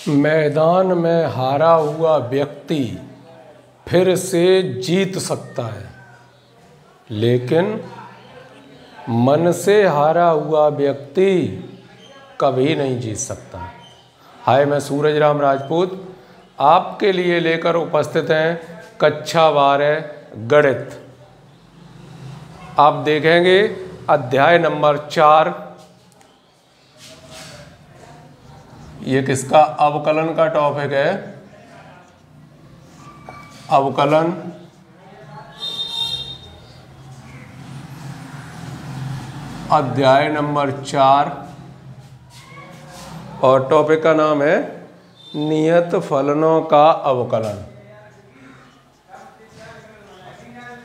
मैदान में हारा हुआ व्यक्ति फिर से जीत सकता है, लेकिन मन से हारा हुआ व्यक्ति कभी नहीं जीत सकता। हाय, मैं सूरज राम राजपूत आपके लिए लेकर उपस्थित हैं कक्षा 12 गणित। आप देखेंगे अध्याय नंबर 4। ये किसका अवकलन का टॉपिक है? अवकलन अध्याय नंबर 4 और टॉपिक का नाम है नियत फलनों का अवकलन।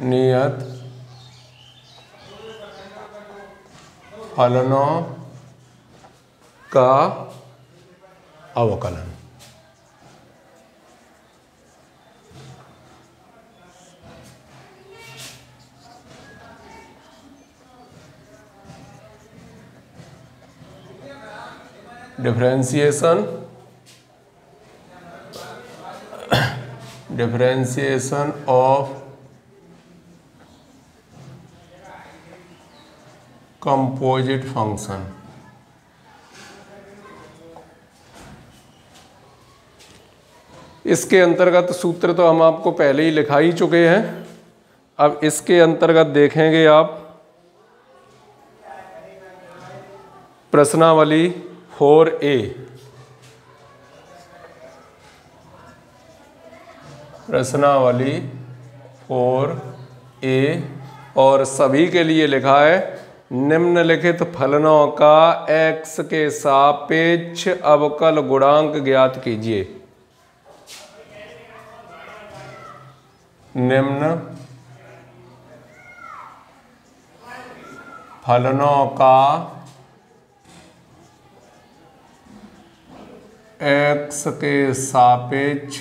नियत फलनों का अवकलन। Differentiation of composite function. इसके अंतर्गत सूत्र तो हम आपको पहले ही लिखा ही चुके हैं। अब इसके अंतर्गत देखेंगे आप प्रश्नावली 4A। प्रश्नावली 4A और सभी के लिए लिखा है निम्नलिखित फलनों का x के सापेक्ष अवकल गुणांक ज्ञात कीजिए। निम्न फलनों का x के सापेक्ष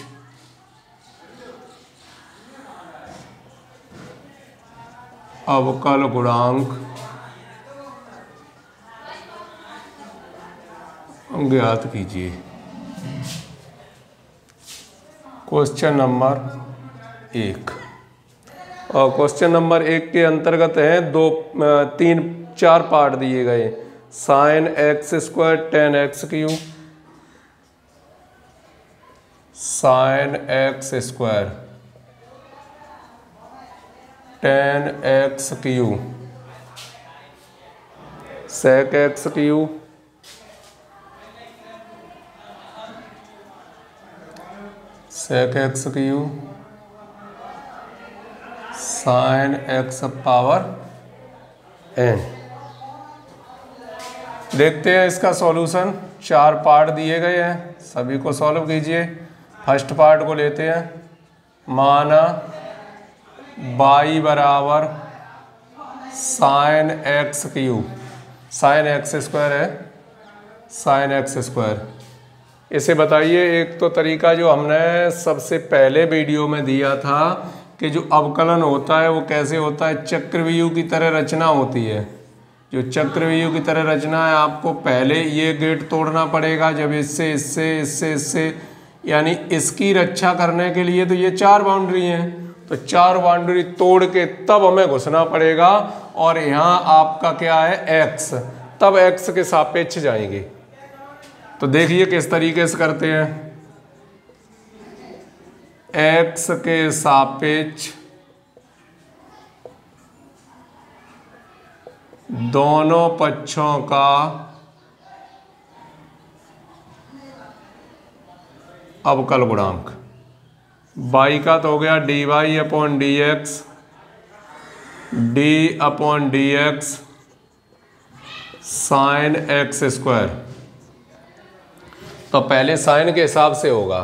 अवकल गुणांक ज्ञात कीजिए। क्वेश्चन नंबर 1 और क्वेश्चन नंबर 1 के अंतर्गत हैं 4 पार्ट दिए गए। Sine x square tan X cube, sine x square tan X cube, sec X cube, sec X cube, sine X power n। देखते हैं इसका सॉल्यूशन। 4 पार्ट दिए गए हैं, सभी को सॉल्व कीजिए। फर्स्ट पार्ट को लेते हैं। माना y बराबर sine x cube, sine x square है, साइन एक्स स्क्वायर। इसे बताइए। एक तो तरीका जो हमने सबसे पहले वीडियो में दिया था कि जो अवकलन होता है वो कैसे होता है, चक्रव्यूह की तरह रचना होती है। जो चक्रव्यूह की तरह रचना है, आपको पहले ये गेट तोड़ना पड़ेगा, जब इससे इससे इससे इससे, यानी इसकी रक्षा करने के लिए तो ये 4 बाउंड्री हैं, तो 4 बाउंड्री तोड़ के तब हमें घुसना पड़ेगा। और यहाँ आपका क्या है x, तब x के सापेक्ष जाएंगे। तो देखिए किस तरीके से करते हैं। x के सापेक्ष दोनों पक्षों का अवकल गुणांक। y का तो हो गया dy upon dx, d upon dx sine x square. तो पहले साइन के हिसाब से होगा।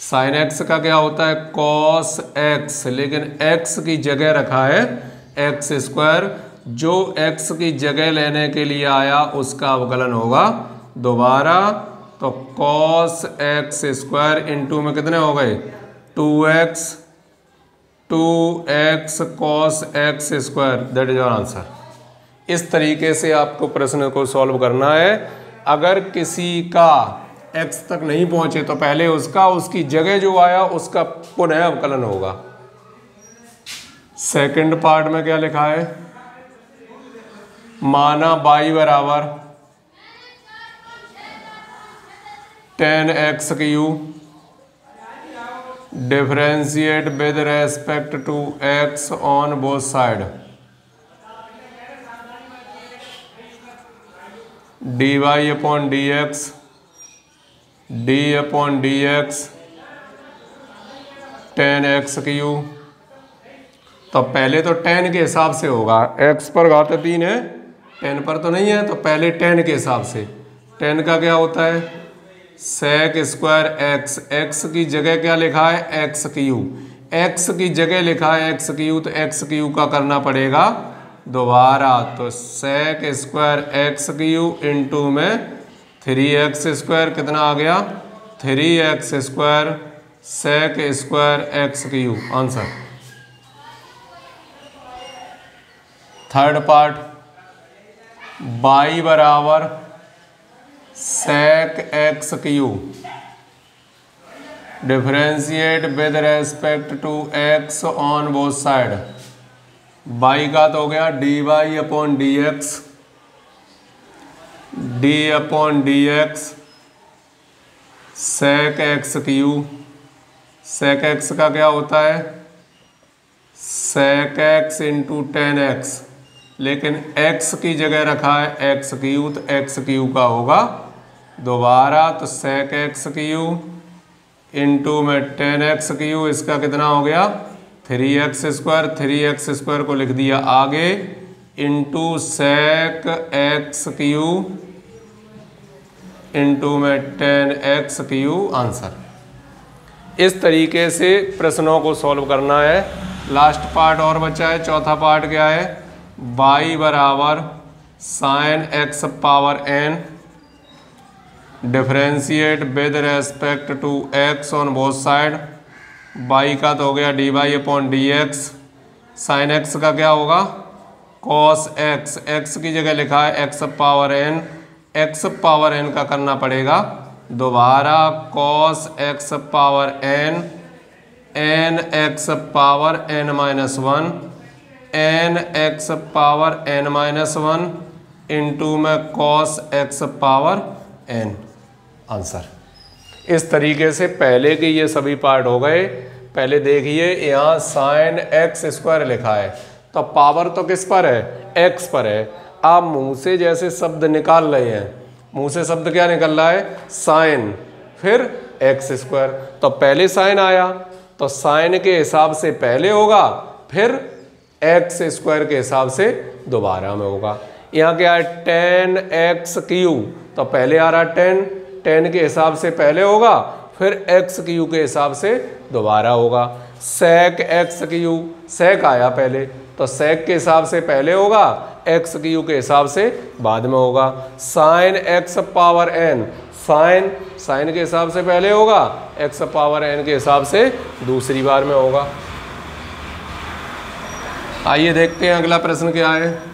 साइन एक्स का क्या होता है, कॉस एक्स, लेकिन एक्स की जगह रखा है एक्स स्क्वायर। जो एक्स की जगह लेने के लिए आया उसका अवकलन होगा दोबारा। तो कॉस एक्स स्क्वायर इंटू में कितने हो गए 2x, 2x cos X square, that is our answer. इस तरीके से आपको प्रश्न को सॉल्व करना है। अगर किसी का एक्स तक नहीं पहुंचे तो पहले उसकी जगह जो आया उसका पुनः अवकलन होगा। सेकंड पार्ट में क्या लिखा है, माना y बराबर 10x³ differentiate with respect to x on both side dy/dx d/dx 10x³। तो पहले तो 10 के हिसाब से होगा, x पर घात 3 है, 10 पर तो नहीं है, तो पहले 10 के हिसाब से। 10 का क्या होता है sec² x, x की जगह क्या लिखा है x³, x की जगह लिखा है x³ तो x³ का करना पड़ेगा दोबारा, तो sec² x³ इंटू में 3x² कितना आ गया 3x² sec² x³। Answer. Third part y बराबर sec x³ differentiate with respect to x on both side. y का तो हो गया dy/dx d/dx sec x³। sec x का क्या होता है sec x इंटू 10x, लेकिन x की जगह रखा है x³ तो x³ का होगा दोबारा, तो sec x³ इंटू में 10x³ इसका कितना हो गया 3x², 3x² को लिख दिया आगे इंटू sec x³ इंटू में 10x³। आंसर। इस तरीके से प्रश्नों को सॉल्व करना है। लास्ट पार्ट और बचा है, चौथा पार्ट क्या है, y बराबर sin x⁴n differentiate with respect to x on both side. y का तो हो गया dy/dx, sin x का क्या होगा cos x, x की जगह लिखा है x⁴n, x⁴n का करना पड़ेगा दोबारा cos x⁴n n x⁴n-1 n x⁴n-1 into में cos x⁴n। आंसर। इस तरीके से पहले के ये सभी पार्ट हो गए। पहले देखिए यहाँ sin x² लिखा है, तो पावर तो किस पर है x पर है। आप मुंह से जैसे शब्द निकाल रहे हैं, मुंह से शब्द क्या निकल रहा है sin फिर x², तो पहले sin आया तो sin के हिसाब से पहले होगा, फिर x² के हिसाब से दोबारा में होगा। यहाँ क्या है 10x³ तो पहले आ रहा 10, 10 के हिसाब से पहले होगा, फिर x³ के हिसाब से दोबारा होगा। sec x³ sec आया पहले, तो sec के हिसाब से पहले होगा, x³ के हिसाब से बाद में होगा। sin x⁴n sin के हिसाब से पहले होगा, x⁴n के हिसाब से दूसरी बार में होगा। आइए देखते हैं अगला प्रश्न क्या है।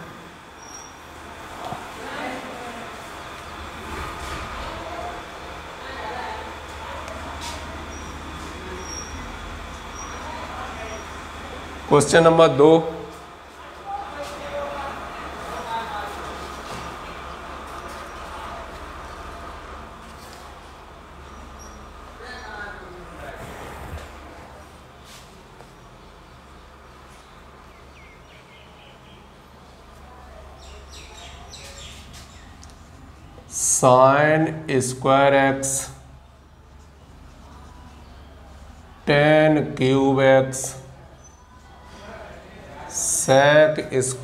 Question number 2, sin x 10³ x sec x²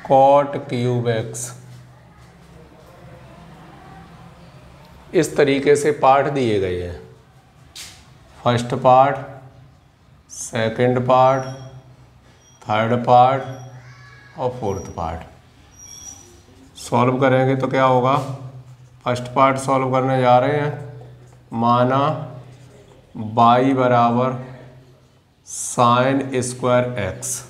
cot³ x। इस तरीके से पार्ट दिए गए हैं। First part, second part, third part और फोर्थ पार्ट। सॉल्व करेंगे तो क्या होगा, फर्स्ट पार्ट सॉल्व करने जा रहे हैं। माना y बराबर sin² x।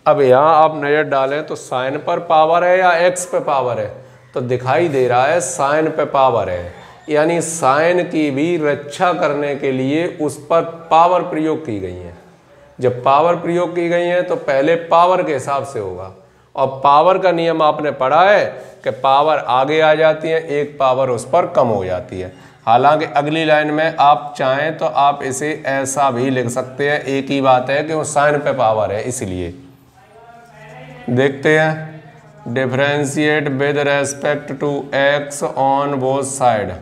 अब यहाँ आप नज़र डालें तो साइन पर पावर है या एक्स पे पावर है, तो दिखाई दे रहा है साइन पे पावर है, यानी साइन की भी रक्षा करने के लिए उस पर पावर प्रयोग की गई है। जब पावर प्रयोग की गई है तो पहले पावर के हिसाब से होगा, और पावर का नियम आपने पढ़ा है कि पावर आगे आ जाती है, एक पावर उस पर कम हो जाती है। हालांकि अगली लाइन में आप चाहें तो आप इसे ऐसा भी लिख सकते हैं, एक ही बात है कि वो साइन पे पावर है। इसलिए देखते हैं, differentiate with respect to x on both side.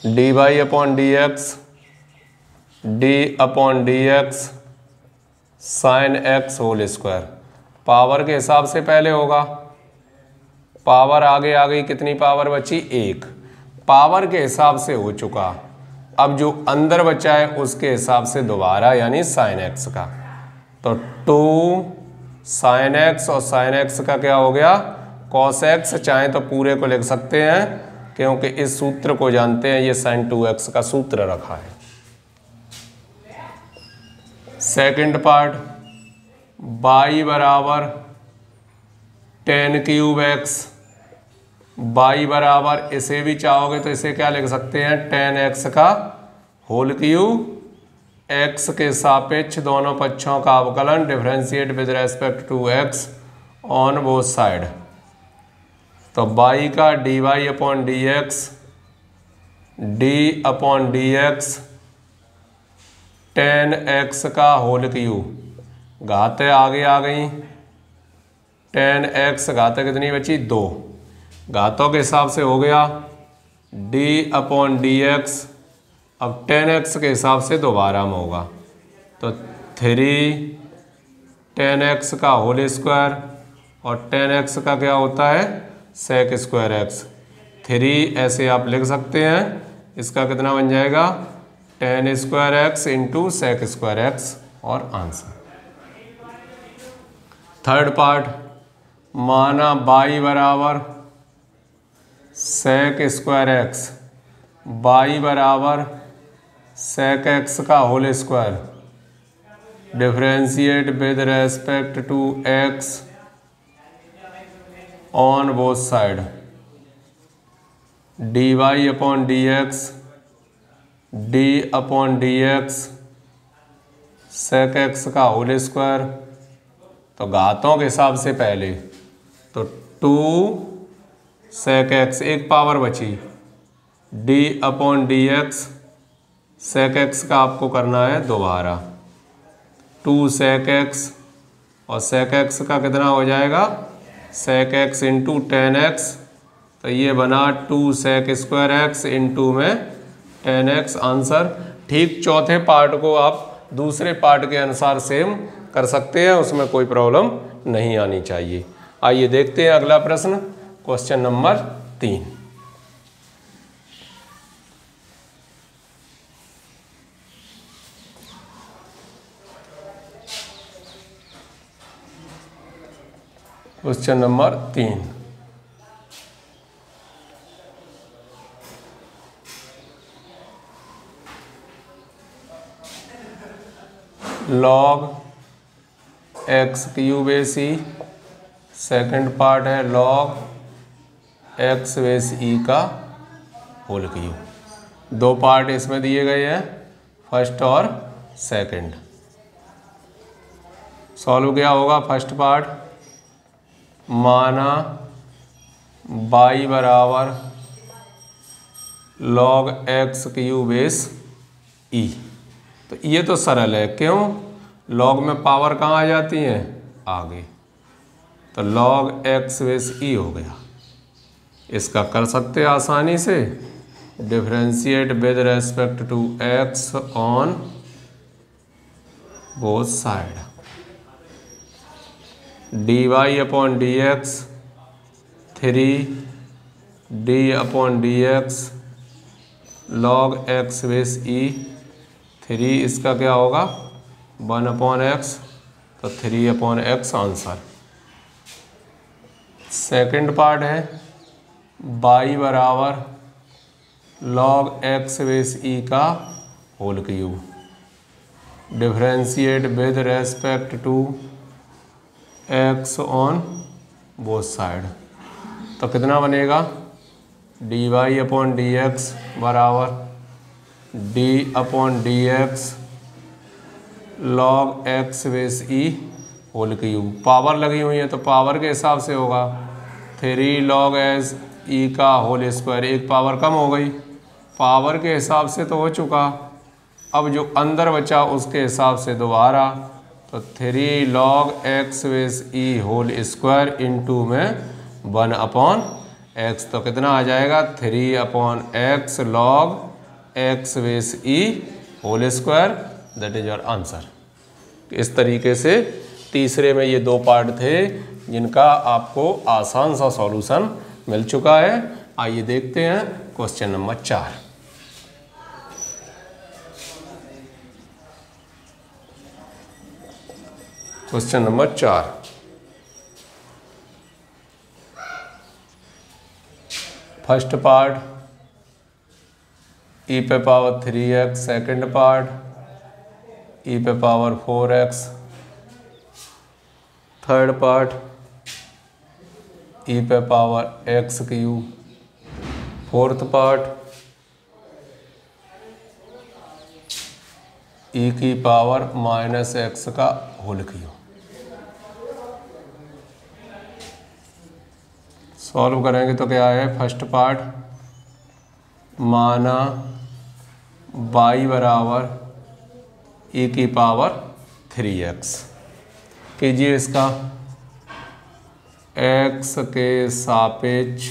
D Y upon D x, D upon D X sine X whole square. Power के हिसाब से पहले होगा, पावर आगे आ गई, कितनी पावर बची? एक। पावर के हिसाब से हो चुका, अब जो अंदर बचा है उसके हिसाब से दोबारा, यानी साइन एक्स का। तो 2 साइन एक्स और साइन एक्स का क्या हो गया? Cos x. चाहे तो पूरे को लिख सकते हैं क्योंकि इस सूत्र को जानते हैं, ये साइन 2x का सूत्र रखा है। सेकंड पार्ट, y बराबर tan क्यूब x, y बराबर, इसे भी चाहोगे तो इसे क्या लिख सकते हैं? tan x का होल क्यूब, x के सापेक्ष दोनों पक्षों का अवकलन, differentiate with respect to x on both side. तो y का D Y upon D x, D upon D X tan x का होल क्यूब, घातें आगे आ गई, tan x घातें कितनी बची? 2। घातों के हिसाब से हो गया d अपॉन डी एक्स, अब tan x के हिसाब से दोबारा में होगा, तो 3 tan x का होल स्क्वायर, और tan x का क्या होता है? sec square x। 3 ऐसे आप लिख सकते हैं, इसका कितना बन जाएगा? tan square x into sec square x, और आंसर। थर्ड पार्ट, माना y बराबर sec स्क्वायर x, y बराबर sec x का whole square, differentiate with respect to x on both side. D Y upon D x, D upon D X sec X का whole square. तो घातों के हिसाब से पहले तो 2 सेक एक्स, एक पावर बची, D upon D X sec X का आपको करना है दोबारा, 2 सेक एक्स, और सेक एक्स का कितना हो जाएगा? Sec X into tan X, तो ये बना 2 सेक स्क्वायर एक्स इंटू में टेन एक्स, आंसर। ठीक चौथे पार्ट को आप दूसरे पार्ट के अनुसार सेम कर सकते हैं, उसमें कोई प्रॉब्लम नहीं आनी चाहिए। आइए देखते हैं अगला प्रश्न, question number 3। Question number 3, log x cube a c, second part है log x बेस ई का होल क्यूब। 2 पार्ट इसमें दिए गए हैं, फर्स्ट और सेकंड। सॉल्व क्या होगा? फर्स्ट पार्ट, माना y बराबर log x क्यूब बेस ई। तो ये तो सरल है, क्यों? log में पावर कहाँ आ जाती है? आगे, तो log x बेस ई हो गया। इसका कर सकते हैं आसानी से, differentiate with respect to x on both side. D Y upon D x, 3 d upon D x log x base e, 3 इसका क्या होगा? 1 अपॉन एक्स, तो 3 upon x answer. Second part है y बराबर लॉग एक्स बेस ई का whole cube. Differentiate with respect to x on both side. तो कितना बनेगा, d Y upon D x बराबर d upon D x log x base E whole cube. Power लगी हुई है तो पावर के हिसाब से होगा 3 लॉग एस ई का होल स्क्वायर। एक पावर कम हो गई, पावर के हिसाब से तो हो चुका, अब जो अंदर बचा उसके हिसाब से दोबारा, तो 3 log x base E whole square into में 1 अपॉन एक्स। तो कितना आ जाएगा 3 upon X log x base E whole square, that is your answer. इस तरीके से तीसरे में ये 2 पार्ट थे जिनका आपको आसान सा सॉल्यूशन मिल चुका है। आइए देखते हैं question number 4। Question number 4, first part e पे power 3x, second part e पे power 4x, third part e पे power x cube, fourth part e की पावर -x का होल क्यूब। सॉल्व करेंगे तो क्या है, फर्स्ट पार्ट माना y बराबर e की पावर 3x कीजिए, इसका x के सापेक्ष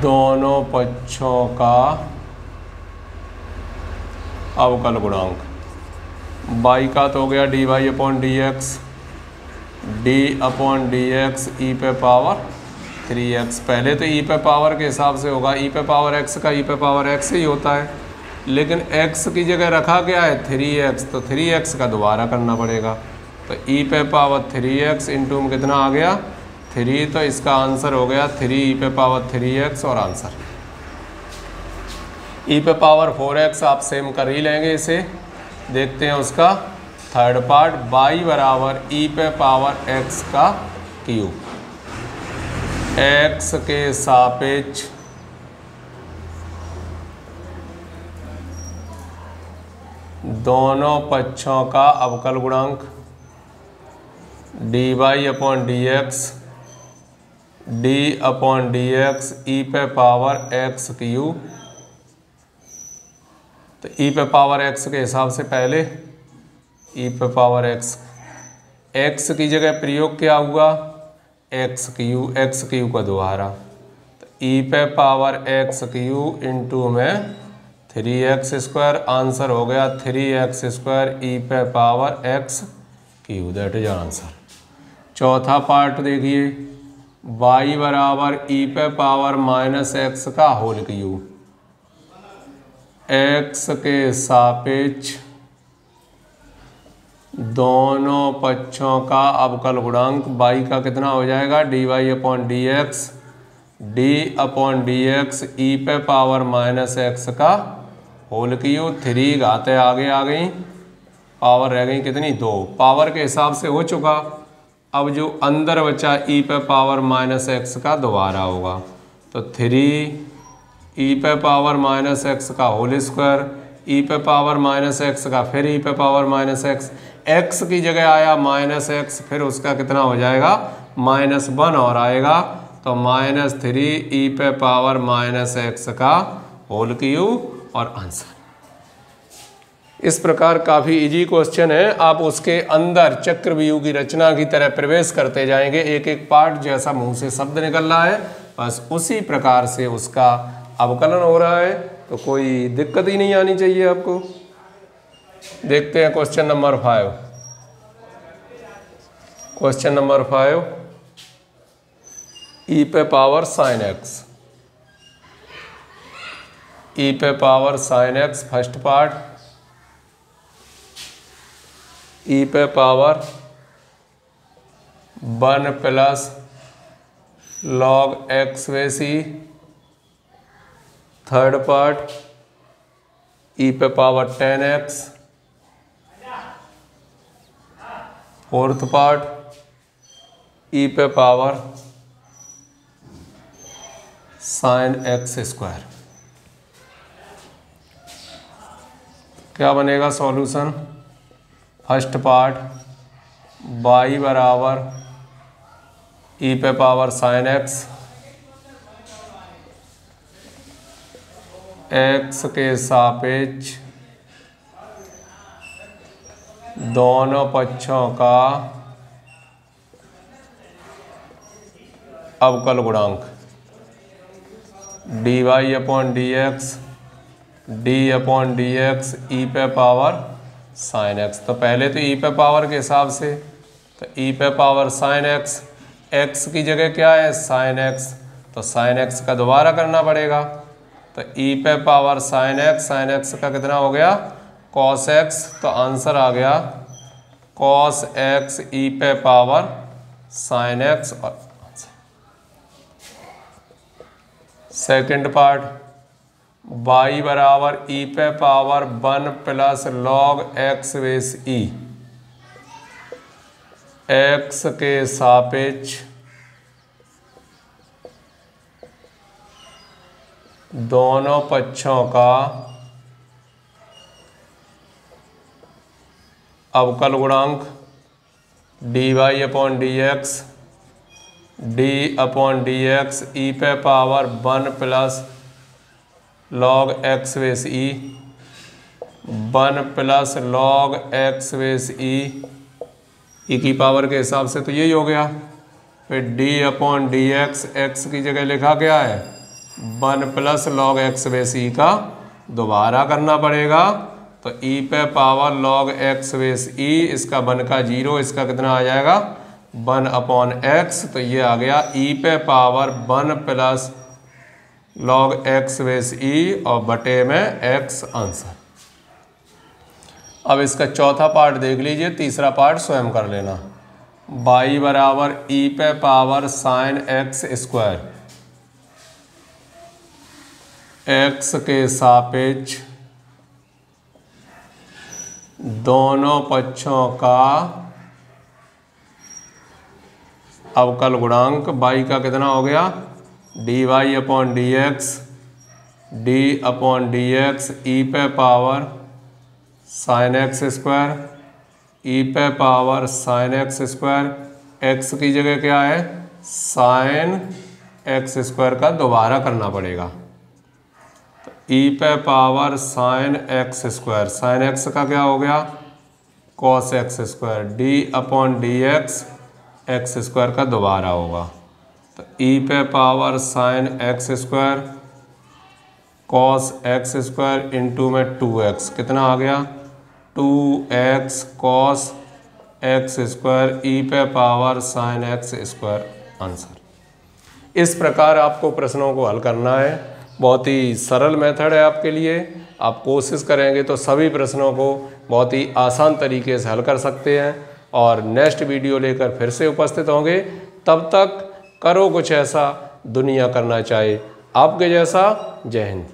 दोनों पक्षों का अवकल गुणांक। y का तो हो गया dy upon D x, D upon D x e पे पावर 3x। पहले तो ई पे पावर के हिसाब से होगा, ई पे पावर x का ई पे पावर x ही होता है, लेकिन x की जगह रखा गया है 3x, तो 3x का दोबारा करना पड़ेगा। तो ई पे पावर 3x इंटू में कितना आ गया 3, तो इसका आंसर हो गया 3 ई पे पावर 3x। और आंसर ई पे पावर 4x आप सेम कर ही लेंगे इसे। देखते हैं उसका थर्ड पार्ट, y बराबर ई पे पावर x का क्यूब, x के सापेक्ष दोनों पक्षों का अवकल गुणांक dy upon D x, D upon D x e पे पावर x क्यूब। तो ई पे पावर x के हिसाब से पहले ई पे पावर x की जगह प्रयोग क्या हुआ x क्यू का दोबारा, तो ई पे पावर x क्यू इंटू में 3x स्क्वायर। आंसर हो गया 3x स्क्वायर ई पे power x Q, that is answer. चौथा पार्ट देखिए, y बराबर ई पे पावर -x का होल क्यूब, x के सापेक्ष दोनों पक्षों का अवकल गुणांक। y का कितना हो जाएगा dy upon D x, D upon D x e पे पावर -x का होल क्यूब। 3 घातें आगे आ गई, पावर रह गई कितनी 2, पावर के हिसाब से हो चुका। अब जो अंदर बचा ई पे पावर -x का दोबारा होगा, तो 3 ई पे पावर -x का होल स्क्वायर, ई पे पावर -x का फिर ई पे पावर -x, x की जगह आया -x, फिर उसका कितना हो जाएगा -1 और आएगा, तो -3 ई पे पावर -x का होल क्यूब। और आंसर इस प्रकार काफ़ी इजी क्वेश्चन है। आप उसके अंदर चक्रव्यूह की रचना की तरह प्रवेश करते जाएंगे, एक एक पार्ट जैसा मुंह से शब्द निकल रहा है बस उसी प्रकार से उसका अवकलन हो रहा है, तो कोई दिक्कत ही नहीं आनी चाहिए आपको। देखते हैं question number 5। Question number 5, e पे पावर साइन एक्स, ई पे power sine x first part, e पे power 1 plus log x base e, third part e पे power 10x, fourth part e पे पावर साइन एक्स स्क्वायर। क्या बनेगा solution? First part y बराबर e पे power sine x, x के सापेक्ष दोनों पक्षों का अवकल गुणांक dy upon D x, D upon D x e पे पावर साइन एक्स। तो पहले तो ई पे पावर के हिसाब से, तो ई पे पावर साइन एक्स, एक्स की जगह क्या है साइन एक्स, तो साइन एक्स का दोबारा करना पड़ेगा। तो ई पे पावर साइन एक्स का कितना हो गया कॉस एक्स, तो आंसर आ गया कॉस एक्स ई पे पावर साइन एक्स। और सेकंड पार्ट y बराबर ई पे power 1 plus log x base e, x के सापेक्ष दोनों पक्षों का अवकल गुणांक dy upon D x, D upon D x e पे power 1 plus log x base e, 1 plus log x base e की पावर के हिसाब से तो यही हो गया। फिर D upon D x, x की जगह लिखा क्या है 1 plus log x base e का दोबारा करना पड़ेगा। तो ई पे पावर लॉग एक्स बेस ई, इसका 1 का 0, इसका कितना आ जाएगा 1 अपॉन एक्स। तो ये आ गया ई पे power 1 plus log x base e और बटे में एक्स आंसर। अब इसका चौथा पार्ट देख लीजिए, तीसरा पार्ट स्वयं कर लेना। y बराबर ई पे power sine x square, x के सापेक्ष दोनों पक्षों का अवकल गुणांक y का कितना हो गया d Y upon D x, D upon D x e पे power sine x square, e पे power sine x square, x की जगह क्या है साइन एक्स स्क्वायर का दोबारा करना पड़ेगा। तो ई पे power sine x square, sine x का क्या हो गया cos X square, D upon D x square का दोबारा होगा। तो ई पे power sine x square cos X square into में 2x, कितना आ गया 2x cos X square e पे power sine x square answer. इस प्रकार आपको प्रश्नों को हल करना है। बहुत ही सरल मेथड है आपके लिए। आप कोशिश करेंगे तो सभी प्रश्नों को बहुत ही आसान तरीके से हल कर सकते हैं। और नेक्स्ट वीडियो लेकर फिर से उपस्थित होंगे। तब तक करो कुछ ऐसा दुनिया करना चाहे आपके जैसा। जय हिंद।